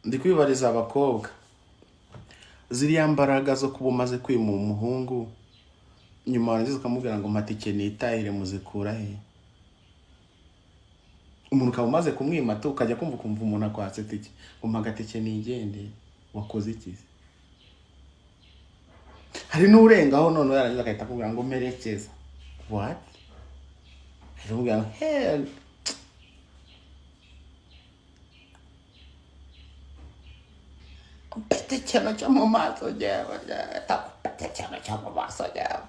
ndi kwibariza abakobwa ziriya mbaraga zo kuba umaze kwima umuhungu nyuma warangiza ukamubwira ngo matike nitahire muzikura he? Umuntu ukaba umaze kumwimata ukajya kumva umuntu akwatse tike ngo agatike nigende, wakoze iki? Hari n'urengaho none yarangiza akahita akubwira ngo merekeza. What? Aramubwira ngo hell, Petekeno cyo mu maso yawe, petekeno cyo mu maso yawe.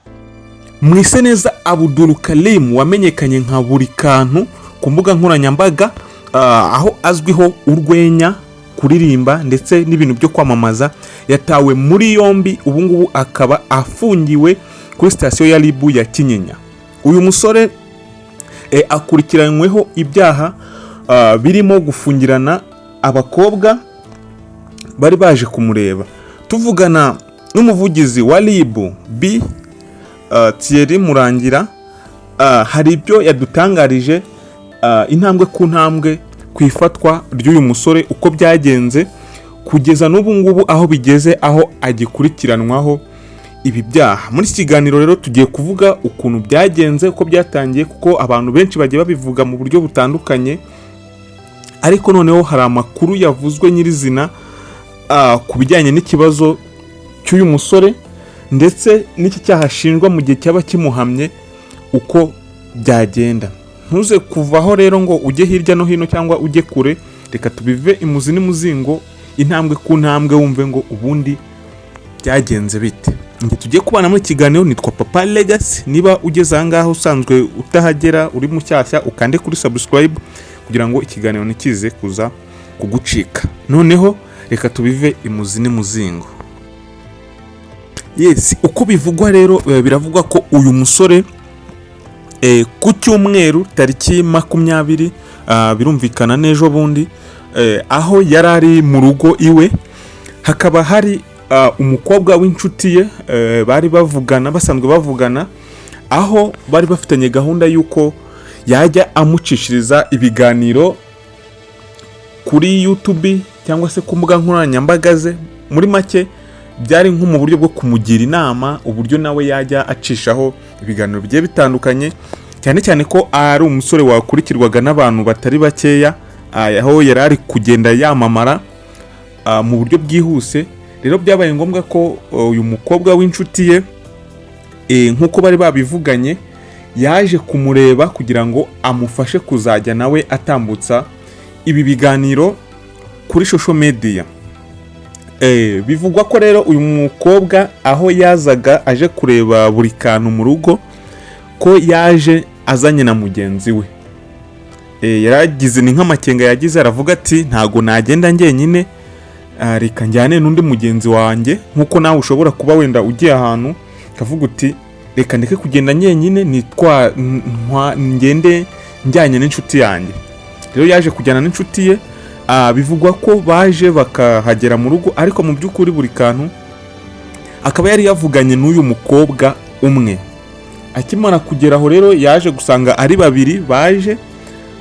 Mwiseneza Abdul Karim wamenyekanye nka Burikantu ku mbuga nkoranyambaga, aho azwiho urwenya, kuririmba ndetse n'ibintu byo kwamamaza, yatawe muri yombi ubu ngubu akaba afungiwe kuri sitasiyo ya RIB Yatangaje. Uyu musore akurikiranyweho ibyaha birimo gufungirana abakobwa bari baje kumureba. Tuvugana n'umuvugizi wa RIB byari murangira, hari ibyo yadutangarije, intambwe ku ntambwe ku ifatwa ry'uyu musore uko byagenze kugeza n'ubu ngubu aho bigeze, aho agikurikiranwaho ibi byaha. Muri iki kiganiro rero tugiye kuvuga ukuntu byagenze, uko byatangiye, kuko abantu benshi bagiye babivuga mu buryo butandukanye, ariko noneho hari amakuru yavuzwe nyirizina ku bijyanye n'ikibazo cy'uyu musore ndetse n'iki cyaha ashinjwa mu gihe cyaba kimuhamye uko byagenda. Ntuze kuvaho rero ngo ujye hirya no hino cyangwa ujye kure, reka tubive imuzi n'imuzingo, intambwe ku ntambwe, wumve ngo ubundi byagenze bite. Nge tugiye kubana muri kiganiro, nitwa Papa Legacy. Niba ugeze aha ngaho usanzwe utahagera, uri mushyashya, ukande kuri subscribe kugira ngo ikiganiro nikize kuza kugucika. Noneho reka tubive imuzi n'imuzingo. Yes, uko bivugwa rero, biravugwa ko uyu musore ku cyumweru tariki 20 birumvikana n'ejo bundi, aho yarari mu rugo iwe, hakaba hari umukobwa w'inshuti ye, bari bavugana, basanzwe bavugana, aho bari bafitanye gahunda yuko yajya amucishiriza ibiganiro kuri YouTube cyangwa se ku mbuga nkoranyambaga ze. Muri make byari nko mu buryo bwo kumugira inama uburyo nawe yajya acishaho ibiganiro bigiye bitandukanye, cyane cyane ko ari umusore wakurikirwaga n'abantu batari bakeya, aho yari ari kugenda yamamara mu buryo bwihuse. Rero byabaye ngombwa ko uyu mukobwa w'inshuti ye, nk'uko bari babivuganye, yaje kumureba kugira ngo amufashe kuzajya nawe atambutsa ibi biganiro kuri social media. Bivugwa ko rero uyu mukobwa aho yazaga aje kureba Burikantu mu rugo, ko yaje azanye na mugenzi we. Yaragize ni nk'amakenga yagize, aravuga ati ntago nagenda njyenyine, reka njyane n'undi mugenzi wanjye, nkuko nawe ushobora kuba wenda ugiye ahantu kavuga uti reka ndeke kugenda njyenyine, ngende njyanye n'inshuti yanjye. Rero yaje kujyana n'inshuti ye. Bivugwa ko baje bakahagera mu rugo, ariko mu by'ukuri Burikantu akaba yari yavuganye n'uyu mukobwa umwe. Akimara kugeraho rero yaje gusanga ari babiri baje,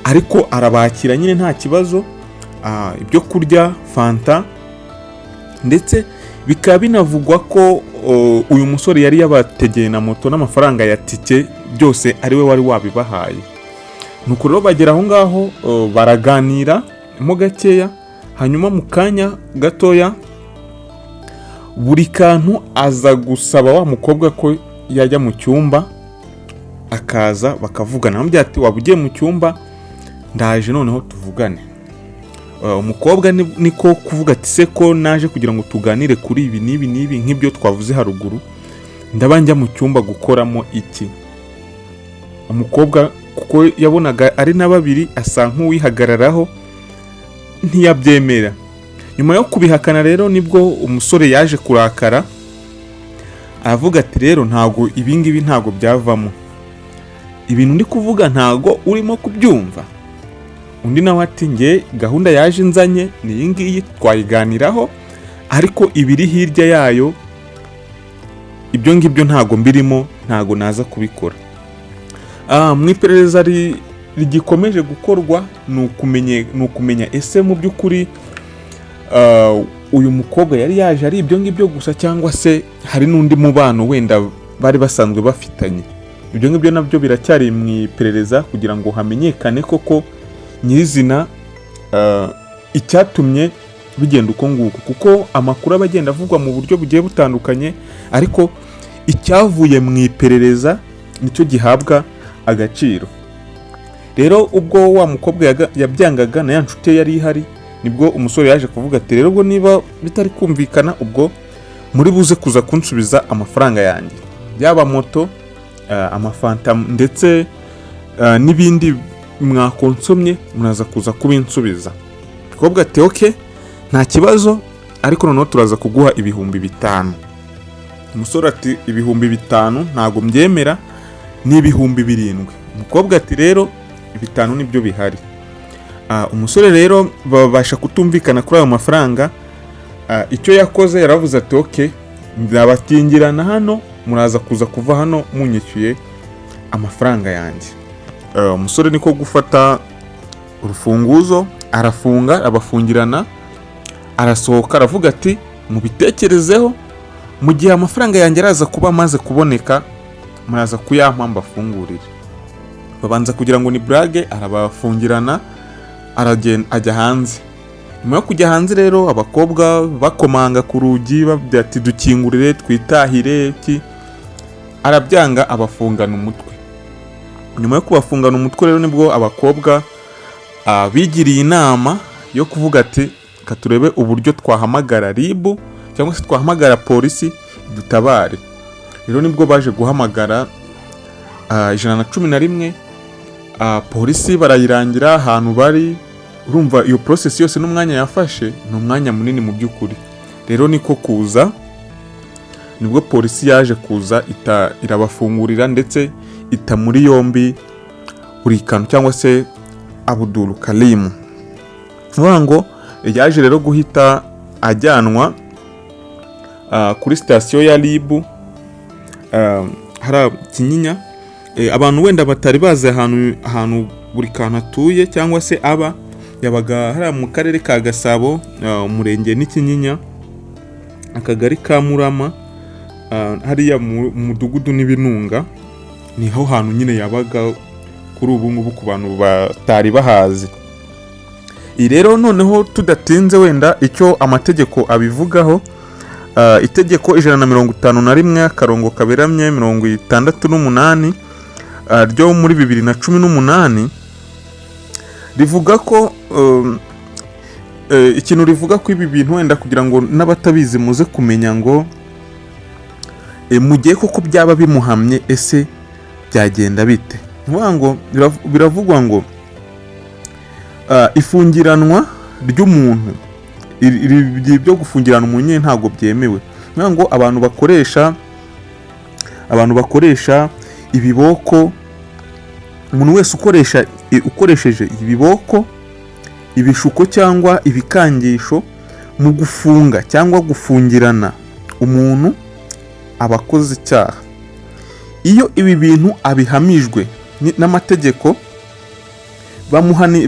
ariko arabakira nyine nta kibazo, ibyo kurya, fanta, ndetse bikaba binavugwa ko uyu musore yari yabategeye na moto n'amafaranga ya tike byose ari we wari wabibahaye. Nuko rero bagera aho ngaho, baraganira mo gakeya, hanyuma mu kanya gatoya Burikantu aza gusaba wa mukobwa ko yajya mu cyumba akaza bakavugana. Amubwira ati waba ugiye mu cyumba, ndaje noneho tuvugane. Umukobwa niko kuvuga ati se ko naje kugira ngo tuganire kuri ibi n'ibi nk'ibyo twavuze haruguru, ndabanja mu cyumba gukoramo iki? Umukobwa kuko yabonaga ari na babiri, asa nk'uwihagararaho, ntiyabyemera. Nyuma yo kubihakana rero nibwo umusore yaje kurakara, aravuga ati rero ntago ibingibi ntago byavamo, ibintu ndi kuvuga ntago urimo kubyumva. Undi nawe ati nge gahunda yaje nzanye ni iyi ngiyi, twayiganiraho, ariko ibiri hirya yayo ibyo ngibyo ntago mbirimo, ntago naza kubikora. Mu iperereza rigikomeje gukorwa, ni ukumenya ese mu by'ukuri uyu mukobwa yari yaje ari ibyo ngibyo gusa, cyangwa se hari n'undi mubano wenda bari basanzwe bafitanye. Ibyo ngibyo nabyo biracyari mu iperereza kugira ngo hamenyekane koko nyirizina icyatumye bigenda uko nguko, kuko amakuru aba agenda avugwa mu buryo bugiye butandukanye, ariko icyavuye mu iperereza nicyo gihabwa agaciro. Rero ubwo wa mukobwa yabyangaga na ya nshuti yari ihari, nibwo umusore yaje kuvuga ati rero ubwo niba bitari kumvikana, ubwo muri buze kuza kunsubiza amafaranga yanjye, yaba moto, amafanta ndetse n'ibindi mwakonsomye muraza kuza kubinsubiza. Umukobwa ati okay, nta kibazo, ariko noneho turaza kuguha 5,000. Umusore ati 5,000 ntago mbyemera, ni 7,000. Umukobwa ati rero 5 nibyo bihari. Umusore rero babasha kutumvikana kuri ayo mafaranga. Icyo yakoze yaravuze ati okay, ndabatingirana hano, muraza kuza kuva hano munyishyuye amafaranga yanjye. Umusore niko gufata urufunguzo, arafunga, abafungirana, arasohoka, aravuga ati mubitekerezeho, mu gihe amafaranga yanjye araza kuba amaze kuboneka muraza kuyampa mbafungurire. Babanza kugira ngo ni brage, arabafungirana, aragenda ajya hanze. Nyuma yo kujya hanze rero, abakobwa bakomanga ku rugi babwira ati dukingurire twitahire ki, arabyanga, abafungana umutwe. Nyuma yo kubafungana umutwe rero nibwo abakobwa bigiriye inama yo kuvuga ati katurebe uburyo twahamagara RIB cyangwa se twahamagara polisi dutabare. Rero nibwo baje guhamagara 111. Polisi barayirangira ahantu bari. Urumva iyo process yose n'umwanya yafashe, ni umwanya munini mu by'ukuri. Rero niko kuza, nibwo polisi yaje kuza irabafungurira ndetse ita muri yombi Burikantu cyangwa se Abdul Karim. Ngo yaje rero guhita ajyanwa kuri station ya RIB hari Kinyinya. Abantu wenda batari bazi ahantu Burikantu atuye cyangwa se aba, yabaga hari mu karere ka Gasabo, umurenge ni Kinyinya, akagari ka Murama, hariya mu mudugudu n'Ibinunga. Niho hantu nyine yabaga kuri ubu ngubu ku bantu batari bahazi. Rero noneho tudatinze wenda icyo amategeko abivugaho, itegeko 151/68 ryo muri 2018 rivuga ko ikintu rivuga ko ibi bintu wenda kugira ngo n'abatabizi muze kumenya ngo mu gihe koko byaba bimuhamye ese byagenda bite. Ngo biravugwa ngo ifungiranwa ry'umuntu, byo gufungirana umuntu ntago byemewe. Ngo abantu bakoresha ibiboko, umuntu wese ukoresheje ibiboko, ibishuko cyangwa ibikangisho mu gufunga cyangwa gufungirana umuntu abakoze icyaha. Iyo ibi bintu abihamijwe n'amategeko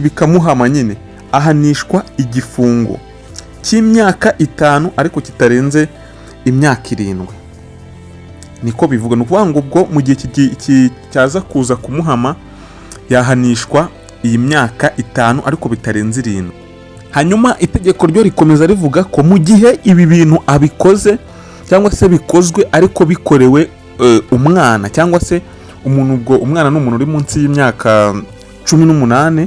bikamuhama nyine, ahanishwa igifungo cy'imyaka 5 ariko kitarenze imyaka 7. Niko bivuga. No kuvuga ngo ubwo mu gihe cyaza kuza kumuhama yahanishwa iyi myaka 5 ariko bitarenze 7. Hanyuma itegeko ryo rikomeza rivuga ko mu gihe ibi bintu abikoze cyangwa se bikozwe ariko bikorewe umwana cyangwa se umuntu, ubwo umwana n'umuntu uri munsi y'imyaka 18,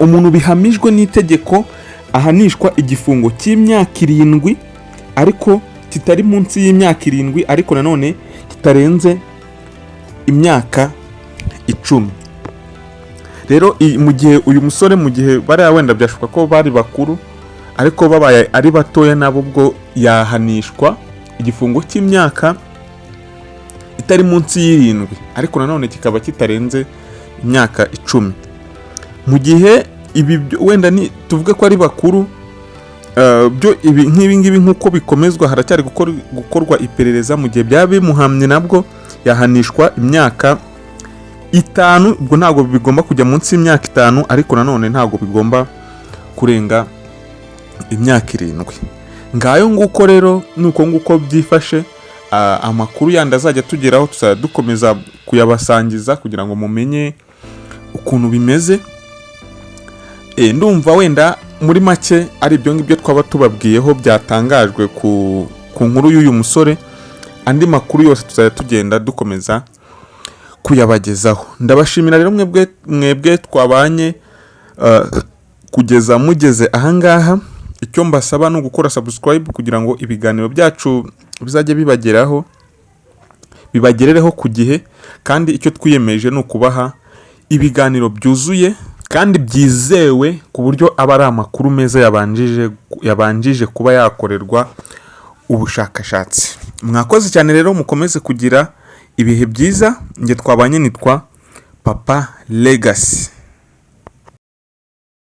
umuntu bihamijwe n'itegeko ahanishwa igifungo cy'imyaka 7 ariko kitari munsi y'imyaka 7 ariko nanone kitarenze imyaka 10. Rero mu gihe uyu musore, mu gihe bari wenda byashoboka ko bari bakuru ariko babaye ari batoya, nabo ubwo yahanishwa igifungo cy'imyaka itari munsi y'7 ariko nanone kikaba kitarenze imyaka 10. Mu gihe ibi wenda ni tuvuge ko ari bakuru, byo ibi ngibi nkuko bikomezwa haracyari gukorwa iperereza. Mu gihe byaba bimuhamye nabwo yahanishwa imyaka 5, ubwo ntago bigomba kujya munsi y'imyaka 5 ariko nanone ntago bigomba kurenga imyaka 7. Ngayo nguko rero nuko nguko byifashe. Amakuru yandi azajya tugeraho tuzajya dukomeza kuyabasangiza kugira ngo mumenye ukuntu bimeze. Ndumva wenda muri make ari ibyo ngibyo twaba tubabwiyeho byatangajwe ku nkuru y'uyu musore. Andi makuru yose tuzajya tugenda dukomeza kuyabagezaho. Ndabashimira rero mwebwe twabanye kugeza mugeze ahangaha. Icyo mbasaba no gukora subscribe kugira ngo ibiganiro byacu bizajye bibagerereho ku gihe, kandi icyo twiyemeje ni ukubaha ibiganiro byuzuye kandi byizewe ku buryo aba ari amakuru meza yabanjije kuba yakorerwa ubushakashatsi. Mwakoze cyane rero, mukomeze kugira ibihe byiza. Nge twabanye nitwa Papa Legacy.